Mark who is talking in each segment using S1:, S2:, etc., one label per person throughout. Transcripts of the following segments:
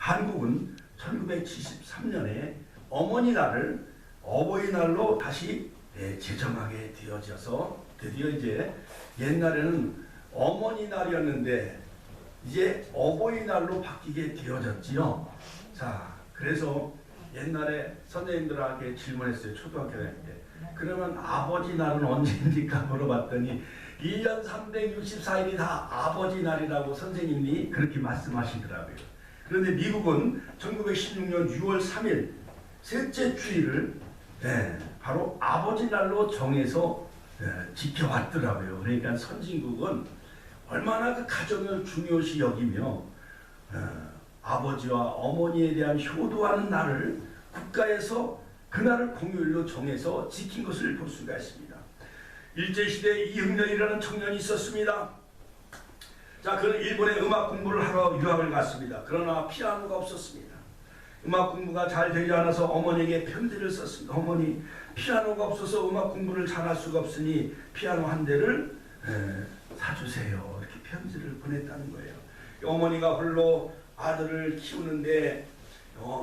S1: 한국은 1973년에 어머니 날을 어버이날로 다시 제정하게 되어져서 드디어 이제 옛날에는 어머니 날이었는데 이제 어버이날로 바뀌게 되어졌지요. 자, 그래서 옛날에 선생님들에게 질문했어요. 초등학교 다닐 때. 그러면 아버지 날은 언제입니까? 물어봤더니 1년 364일이 다 아버지 날이라고 선생님이 그렇게 말씀하시더라고요. 그런데 미국은 1916년 6월 3일 셋째 주일을 바로 아버지 날로 정해서 지켜왔더라고요. 그러니까 선진국은 얼마나 그 가정을 중요시 여기며 아버지와 어머니에 대한 효도하는 날을 국가에서 그날을 공휴일로 정해서 지킨 것을 볼 수가 있습니다. 일제시대에 이흥렬이라는 청년이 있었습니다. 자, 그는 일본에 음악 공부를 하러 유학을 갔습니다. 그러나 피아노가 없었습니다. 음악 공부가 잘 되지 않아서 어머니에게 편지를 썼습니다. 어머니, 피아노가 없어서 음악 공부를 잘할 수가 없으니 피아노 한 대를 사주세요. 이렇게 편지를 보냈다는 거예요. 어머니가 홀로 아들을 키우는데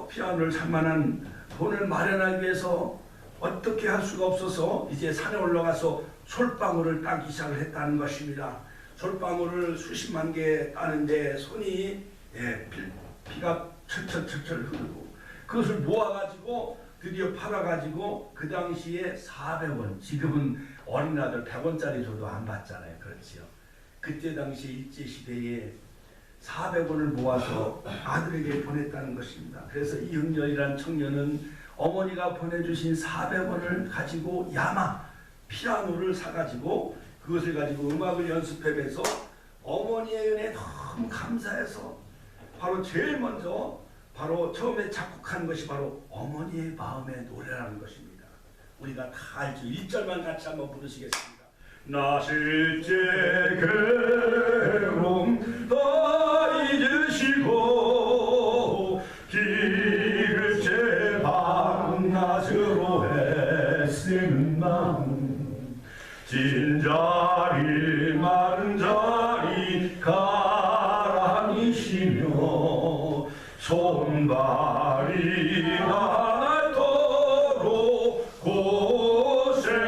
S1: 피아노를 살 만한 돈을 마련하기 위해서 어떻게 할 수가 없어서 이제 산에 올라가서 솔방울을 따기 시작을 했다는 것입니다. 솔방울을 수십만 개 따는데 손이 피가 철철철철 흐르고 그것을 모아가지고 드디어 팔아가지고 그 당시에 400원, 지금은 어린 아들 100원짜리 줘도 안 받잖아요. 그렇지요. 그때 당시 일제시대에 400원을 모아서 아들에게 보냈다는 것입니다. 그래서 이흥렬이라는 청년은 어머니가 보내주신 400원을 가지고 야마 피아노를 사가지고 그것을 가지고 음악을 연습하면서 어머니의 은혜에 너무 감사해서 바로 제일 먼저 바로 처음에 작곡한 것이 바로 어머니의 마음의 노래라는 것입니다. 우리가 다 알죠. 1절만 같이 한번 부르시겠습니다. 나 실제 괴로움 다 잊으시고 기급제 밤낮으로 애쓰는 마음 진자리 마른 자리 가라니시며 손발이 닳도록 고생하시네.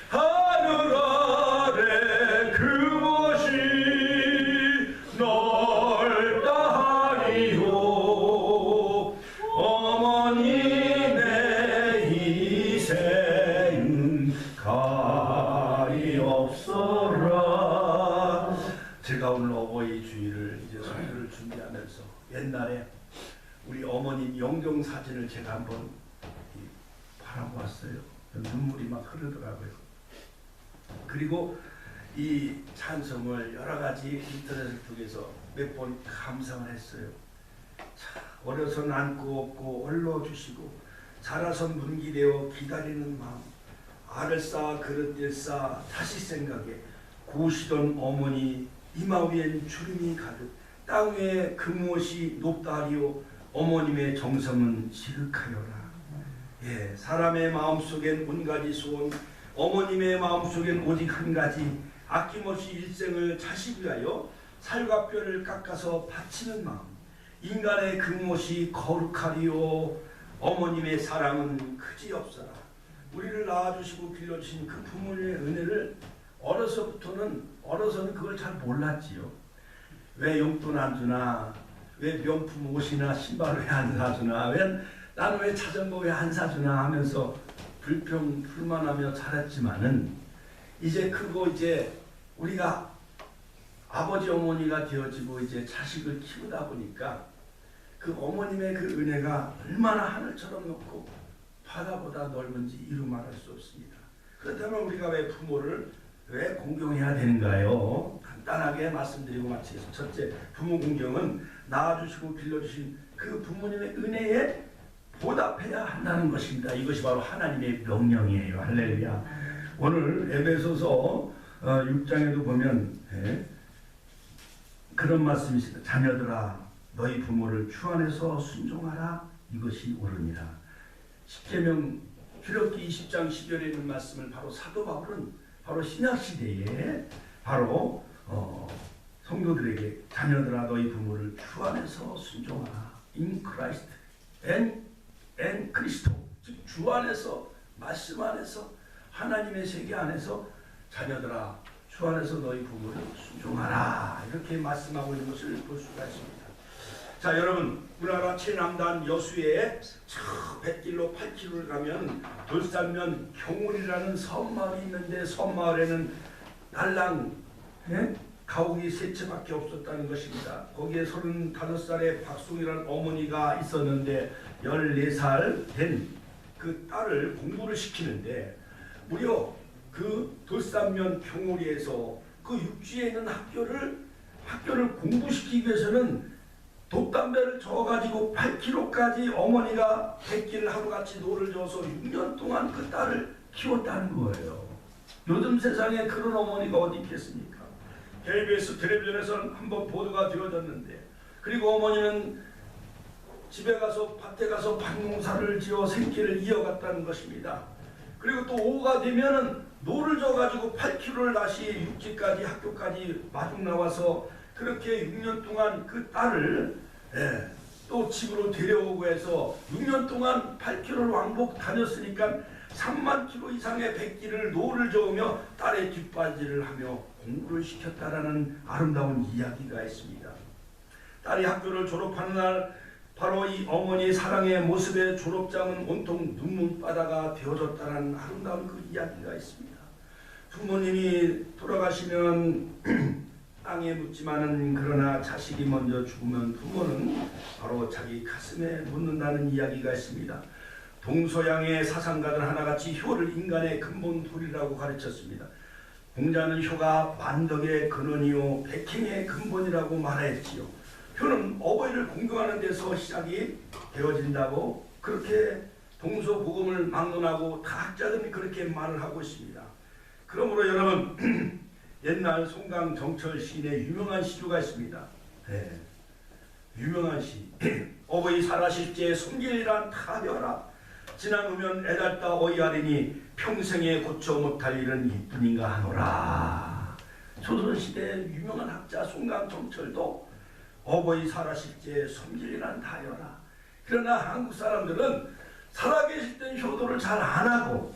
S1: 하늘 아래 그곳이 넓다 하리요. 어머님의 희생은 가리 없어라. 제가 오늘 어버이 주일을 이제 설교를 준비하면서 옛날에 우리 어머님 영정 사진을 제가 한번 바라보았어요. 눈물이 막 흐르더라고요. 그리고 이 찬송을 여러 가지 인터넷을 통해서 몇 번 감상을 했어요. 자, 어려서 남고 없고 홀로 주시고 자라서 문기되어 기다리는 마음 알을 쌓아 그릇들 쌓아 다시 생각에 고시던 어머니 이마 위엔 주름이 가득 땅 위에 그 무엇이 높다 하리요. 어머님의 정성은 지극하여라. 사람의 마음속엔 온가지 소원 어머님의 마음속엔 오직 한 가지 아낌없이 일생을 자식 위하여 살과 뼈를 깎아서 바치는 마음 인간의 그 무엇이 거룩하리요. 어머님의 사랑은 그지없어라. 우리를 낳아주시고 길러주신 그 부모님의 은혜를 어려서는 그걸 잘 몰랐지요. 왜 용돈 안 주나, 왜 명품 옷이나 신발 왜 안 사주나, 나는 왜 자전거 왜 안 사주나 하면서 불만하며 자랐지만은 이제 크고 이제 우리가 아버지 어머니가 되어지고 이제 자식을 키우다 보니까 그 어머님의 그 은혜가 얼마나 하늘처럼 높고 바다보다 넓은지 이루 말할 수 없습니다. 그렇다면 우리가 왜 부모를 왜 공경해야 되는가요? 간단하게 말씀드리고 마치겠습니다. 첫째, 부모 공경은 낳아주시고 길러주신 그 부모님의 은혜에 보답해야 한다는 것입니다. 이것이 바로 하나님의 명령이에요. 할렐루야. 오늘 에베소서 6장에도 보면 그런 말씀이 있습니다. 자녀들아 너희 부모를 주 안에서 순종하라. 이것이 옳으니라. 십계명 출애굽기 20장 10절에 있는 말씀을 바로 사도 바울은 바로 신약시대에 바로 성도들에게 자녀들아 너희 부모를 주 안에서 순종하라. In Christ and 그리스도, 즉 주 안에서, 말씀 안에서, 하나님의 세계 안에서 자녀들아 주 안에서 너희 부모를 순종하라, 이렇게 말씀하고 있는 것을 볼 수가 있습니다. 자, 여러분, 우리나라 최남단 여수에 저 뱃길로 8km를 가면 돌산면 경운이라는 섬마을이 있는데, 섬마을에는 날랑 가옥이 3채밖에 없었다는 것입니다. 거기에 35살의 박송이라는 어머니가 있었는데 14살 된 그 딸을 공부를 시키는데, 무려 그 돌산면 경오리에서 그 육지에 있는 학교를 공부시키기 위해서는 돛담배를 저어가지고 8km까지 어머니가 뱃길을 하루같이 노를 저어서 6년 동안 그 딸을 키웠다는 거예요. 요즘 세상에 그런 어머니가 어디 있겠습니까? KBS 텔레비전에서는 한번 보도가 되어졌는데, 그리고 어머니는 집에 가서 밭에 가서 밭농사를 지어 생계를 이어갔다는 것입니다. 그리고 또 오후가 되면은 노를 져가지고 8km를 다시 육지까지 학교까지 마중 나와서 그렇게 6년 동안 그 딸을 또 집으로 데려오고 해서 6년 동안 8km를 왕복 다녔으니까 3만 km 이상의 백길을 노를 저으며 딸의 뒷바지를 하며 공부를 시켰다라는 아름다운 이야기가 있습니다. 딸이 학교를 졸업하는 날 바로 이 어머니의 사랑의 모습에 졸업장은 온통 눈물바다가 되어졌다는 아름다운 그 이야기가 있습니다. 부모님이 돌아가시면 땅에 묻지만은, 그러나 자식이 먼저 죽으면 부모는 바로 자기 가슴에 묻는다는 이야기가 있습니다. 동서양의 사상가들 하나같이 효를 인간의 근본 도리라고 가르쳤습니다. 공자는 효가 만덕의 근원이요 백행의 근본이라고 말하였지요. 효는 어버이를 공경하는 데서 시작이 되어진다고, 그렇게 동서고금을 막론하고 다 학자들이 그렇게 말을 하고 있습니다. 그러므로 여러분, 옛날 송강정철 시인의 유명한 시조가 있습니다. 유명한 시. 어버이 살아실제 손길이란 타벼라. 지나누면 애달다 어이하리니 평생에 고쳐 못할 일은 이뿐인가 하노라. 조선시대 유명한 학자 송강정철도 어버이 살아실제 손길이란 타벼라. 그러나 한국 사람들은 살아계실 땐 효도를 잘 안 하고,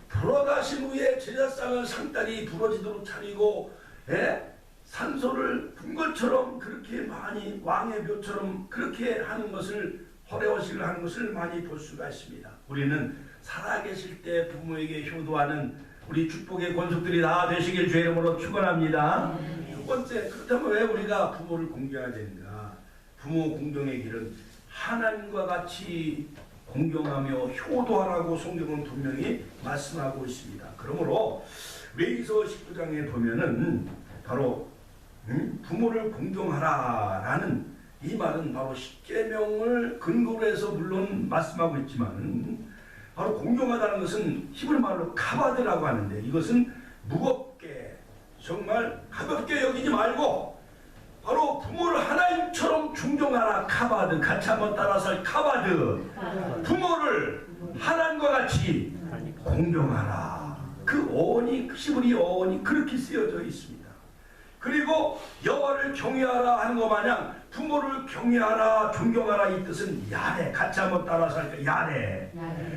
S1: 돌아가신 후에 제사상을 상다리 부러지도록 차리고 산소를 군 것처럼 그렇게 많이 왕의 묘처럼 그렇게 하는 것을, 허례허식을 하는 것을 많이 볼 수가 있습니다. 우리는 살아계실 때 부모에게 효도하는 우리 축복의 권속들이 다 되시길 주의 이름으로 축원합니다. 두 번째, 그렇다면 왜 우리가 부모를 공경해야 되는가? 부모 공경의 길은 하나님과 같이 공경하며 효도하라고 성경은 분명히 말씀하고 있습니다. 그러므로 레위기서 19장에 보면은 바로 부모를 공경하라라는 이 말은 바로 십계명을 근거로 해서 물론 말씀하고 있지만, 바로 공경하다는 것은 히브리 말로 카바드라고 하는데, 이것은 무겁게 정말 가볍게 여기지 말고 바로 부모를 하나님처럼 존경하라. 카바드. 같이 한번 따라서 할 카바드. 부모를 하나님과 같이 공경하라. 그 어원이, 히브리 어원이 그렇게 쓰여져 있습니다. 그리고 여호와를 경외하라 하는 것 마냥 부모를 경외하라, 존경하라, 이 뜻은 야레. 같이 한번 따라서 할까요? 야레.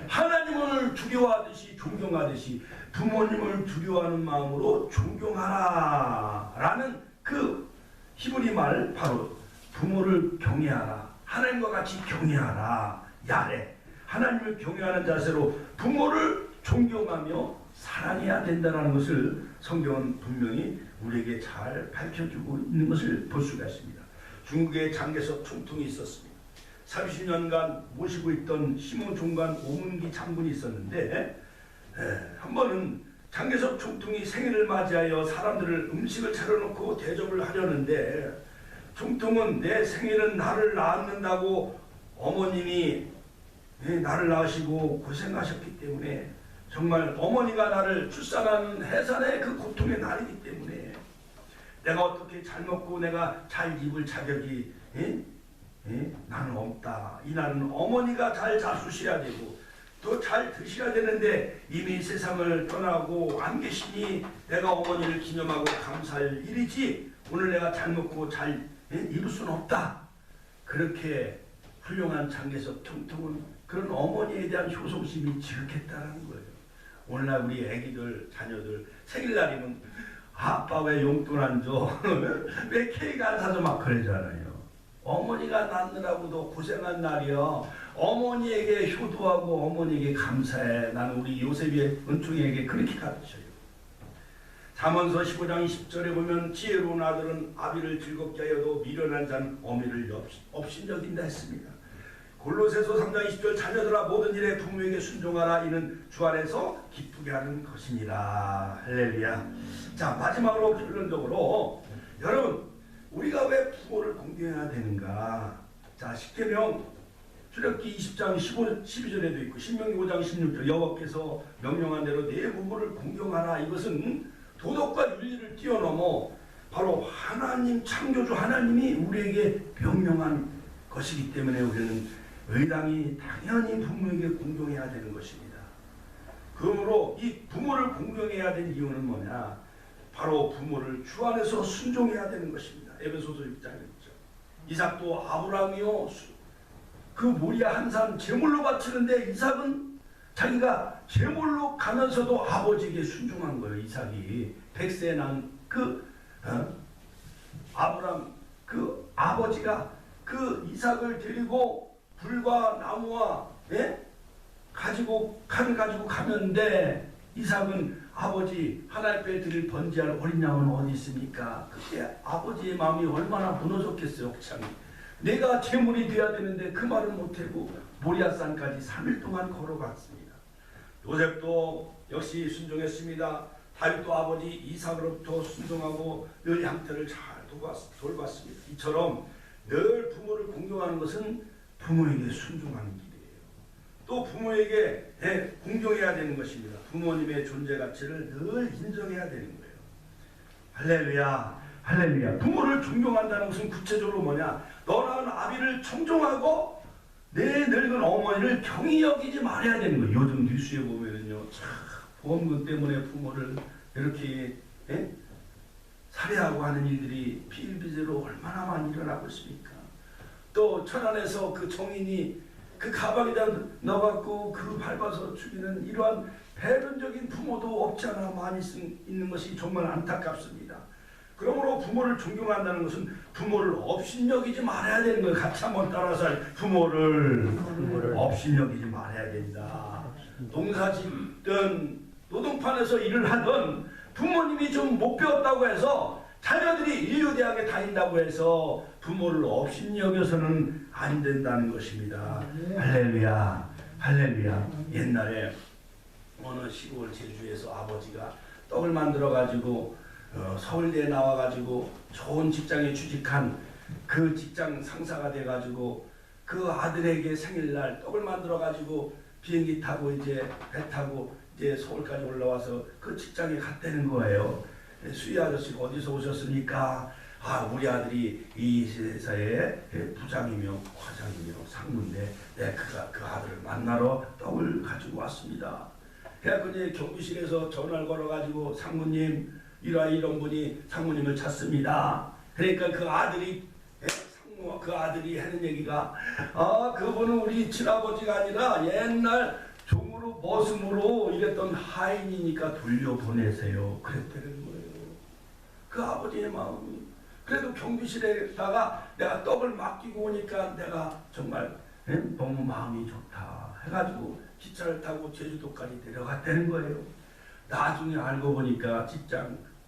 S1: 하나님을 두려워하듯이 존경하듯이 부모님을 두려워하는 마음으로 존경하라 라는 그 히브리 말, 바로 부모를 경외하라, 하나님과 같이 경외하라, 야레. 하나님을 경외하는 자세로 부모를 존경하며 사랑해야 된다는 것을 성경은 분명히 우리에게 잘 밝혀주고 있는 것을 볼 수가 있습니다. 중국에 장개석 총통이 있었습니다. 30년간 모시고 있던 시몬 종관 오문기 장군이 있었는데, 한 번은 장개석 총통이 생일을 맞이하여 사람들을 음식을 차려놓고 대접을 하려는데, 총통은 내 생일은 나를 낳는다고 어머님이 나를 낳으시고 고생하셨기 때문에, 정말 어머니가 나를 출산하는 해산의 그 고통의 날이기 때문에 내가 어떻게 잘 먹고 내가 잘 입을 자격이 나는 없다. 이 날은 어머니가 잘 자수셔야 되고 또 잘 드셔야 되는데 이미 세상을 떠나고 안 계시니 내가 어머니를 기념하고 감사할 일이지 오늘 내가 잘 먹고 잘 입을 수는 없다. 그렇게 훌륭한 장개석 총통은 그런 어머니에 대한 효성심이 지극했다는 거예요. 오늘날 우리 애기들 자녀들 생일날이면 아빠 왜 용돈 안 줘? 왜 케이크 안 사줘? 막 그러잖아요. 어머니가 낳느라고도 고생한 날이요. 어머니에게 효도하고 어머니에게 감사해. 나는 우리 요셉의 은총에게 그렇게 가르쳐요. 잠언서 15장 20절에 보면 지혜로운 아들은 아비를 즐겁게 하여도 미련한 자는 어미를 업신여긴다 했습니다. 골로새서 3장 20절 자녀들아 모든 일에 부모에게 순종하라. 이는 주 안에서 기쁘게 하는 것이니라. 할렐루야. 자, 마지막으로 결론적으로 여러분 우리가 왜 부모를 공경해야 되는가? 자, 십계명 출애굽기 20장 12절에도 있고 신명기 5장 16절 여호와께서 명령한 대로 내 부모를 공경하라. 이것은 도덕과 윤리를 뛰어넘어 바로 하나님 창조주 하나님이 우리에게 명령한 것이기 때문에 우리는 의당이 당연히 부모에게 공경해야 되는 것입니다. 그러므로 이 부모를 공경해야 되는 이유는 뭐냐? 바로 부모를 주 안에서 순종해야 되는 것입니다. 에베소서 6장 1절. 이삭도 아브라함이요 그 모리아 한 산 제물로 바치는데 이삭은 자기가 제물로 가면서도 아버지에게 순종한 거예요. 이삭이 100세 난 아브라함 그 아버지가 그 이삭을 데리고 불과 나무와 가지고 가는데 이삭은 아버지 하나님 앞에 드릴 번제할 어린 양은 어디 있습니까? 그때 아버지의 마음이 얼마나 무너졌겠어요. 혹창이 내가 제물이 되어야 되는데 그 말을 못하고 모리아산까지 3일 동안 걸어갔습니다. 요셉도 역시 순종했습니다. 다윗도 아버지 이삭으로부터 순종하고 늘 양떼를 잘 돌봤습니다. 이처럼 늘 부모를 공경하는 것은 부모에게 순종하는 길이에요. 또 부모에게 공경해야 되는 것입니다. 부모님의 존재 가치를 늘 인정해야 되는 거예요. 할렐루야, 할렐루야. 부모를 존경한다는 것은 구체적으로 뭐냐? 너라는 아비를 청종하고 내 늙은 어머니를 경히 여기지 말아야 되는 거예요. 요즘 뉴스에 보면은요, 보험금 때문에 부모를 이렇게 살해하고 하는 일들이 비일비재로 얼마나 많이 일어나고 있습니까? 또 천안에서 그 정인이 그 가방에다 넣어갖고 그 밟아서 죽이는 이러한 배변적인 부모도 없지 않아 많이 있는 것이 정말 안타깝습니다. 그러므로 부모를 존경한다는 것은 부모를 업신여기지 말아야 되는 거예요. 같이 한번 따라서 부모를 업신여기지 말아야 된다. 농사 짓든 노동판에서 일을 하든 부모님이 좀 못 배웠다고 해서 자녀들이 인류대학에 다닌다고 해서 부모를 업신여겨서는 안 된다는 것입니다. 할렐루야, 할렐루야. 옛날에 어느 시골 제주에서 아버지가 떡을 만들어 가지고 서울대에 나와 가지고 좋은 직장에 취직한 그 직장 상사가 돼 가지고 그 아들에게 생일날 떡을 만들어 가지고 비행기 타고 이제 배 타고 이제 서울까지 올라와서 그 직장에 갔다는 거예요. 수희 아저씨가 어디서 오셨습니까? 아, 우리 아들이 이 회사의 부장이며 과장이며 상무인데 그 아들을 만나러 떡을 가지고 왔습니다. 그래서 이제 경비실에서 전화를 걸어가지고 상무님 이런 분이 상무님을 찾습니다. 그러니까 그 아들이 그 아들이 하는 얘기가 그분은 우리 친아버지가 아니라 옛날 종으로 머슴으로 일했던 하인이니까 돌려보내세요. 그랬다는 거예요. 그 아버지의 마음이. 그래도 경비실에다가 내가 떡을 맡기고 오니까 내가 정말 너무 마음이 좋다 해가지고 기차를 타고 제주도까지 내려갔다는 거예요. 나중에 알고 보니까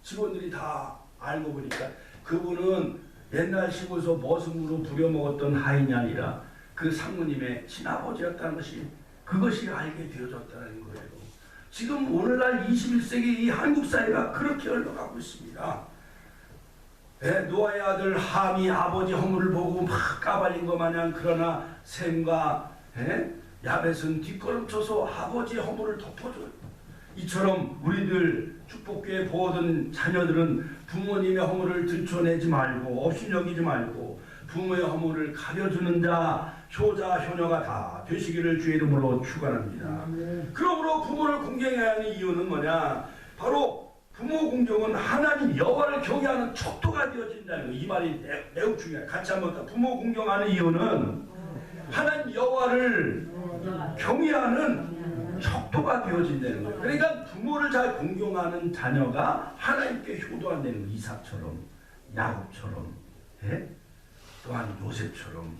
S1: 직원들이 다 알고 보니까 그분은 옛날 시골에서 머슴으로 부려먹었던 하인이 아니라 그 상무님의 친아버지였다는 것이 그것이 알게 되어졌다는 거예요. 지금 오늘날 21세기 이 한국 사회가 그렇게 흘러가고 있습니다. 노아의 아들 함이 아버지 허물을 보고 막 까발린 것 마냥 그러나 셈과 야벳은 뒷걸음쳐서 아버지 허물을 덮어줘요. 이처럼 우리들 축복교회 보호든 자녀들은 부모님의 허물을 들춰내지 말고 업신여기지 말고 부모의 허물을 가려주는 자 효자 효녀가 다 되시기를 주의 이름으로 축원합니다. 그러므로 부모를 공경해야 하는 이유는 뭐냐? 바로 부모 공경은 하나님 여호와를 경외하는 척도가 되어진다는 거. 이 말이 매우 중요해요. 같이 한번 더. 부모 공경하는 이유는 하나님 여호와를 경외하는 척도가 되어진다는 거예요. 그러니까 부모를 잘 공경하는 자녀가 하나님께 효도한다는 거. 이삭처럼, 야곱처럼, 예? 또한 요셉처럼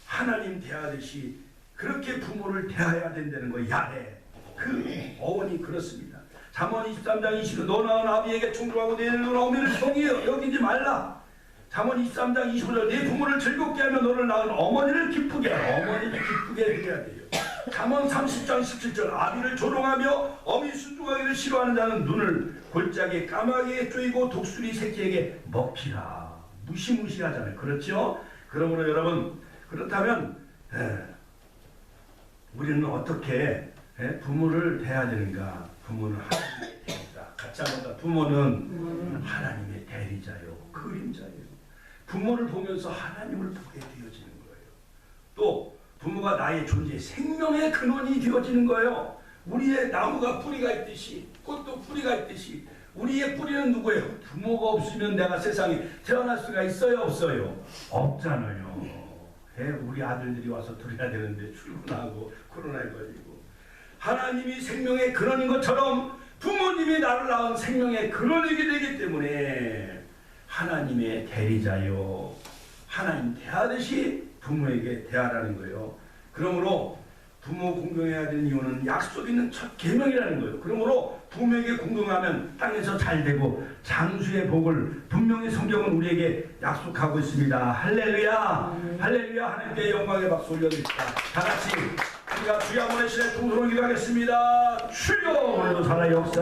S1: 하나님 대하듯이 그렇게 부모를 대해야 된다는 거. 야해. 그 어원이 그렇습니다. 잠언 23장 20절 너 낳은 아비에게 충성하고 내 어미를 성히 여기지 말라. 잠언 23장 25절 내 부모를 즐겁게 하며 너를 낳은 어머니를 기쁘게 하라. 어머니를 기쁘게 해야 돼요. 잠언 30장 17절 아비를 조롱하며 어미 순종하기를 싫어하는 자는 눈을 골짜기에 까마귀에 쪼이고 독수리 새끼에게 먹히라. 무시무시하잖아요. 그렇죠? 그러므로 여러분 그렇다면 우리는 어떻게 부모를 대해야 되는가? 부모는 하나님의 대리자. 같이 한번 부모는 하나님의 대리자요. 그림자예요. 부모를 보면서 하나님을 보게 되어지는 거예요. 또 부모가 나의 존재, 생명의 근원이 되어지는 거예요. 우리의 나무가 뿌리가 있듯이 꽃도 뿌리가 있듯이 우리의 뿌리는 누구예요? 부모가 없으면 내가 세상에 태어날 수가 있어요? 없어요? 없잖아요. 우리 아들들이 와서 들어야 되는데 출근하고 코로나에 걸리고 하나님이 생명의 근원인 것처럼 부모님이 나를 낳은 생명의 근원이게 되기 때문에 하나님의 대리자요. 하나님 대하듯이 부모에게 대하라는 거예요. 그러므로 부모 공경해야 되는 이유는 약속 있는 첫 계명이라는 거예요. 그러므로 부모에게 공경하면 땅에서 잘 되고 장수의 복을 분명히 성경은 우리에게 약속하고 있습니다. 할렐루야. 할렐루야. 하나님께 영광의 박수 올려드립니다. 다 같이 우리가 주여 한번 신의 통성을 기도하겠습니다. 주여 오늘도 살아 역사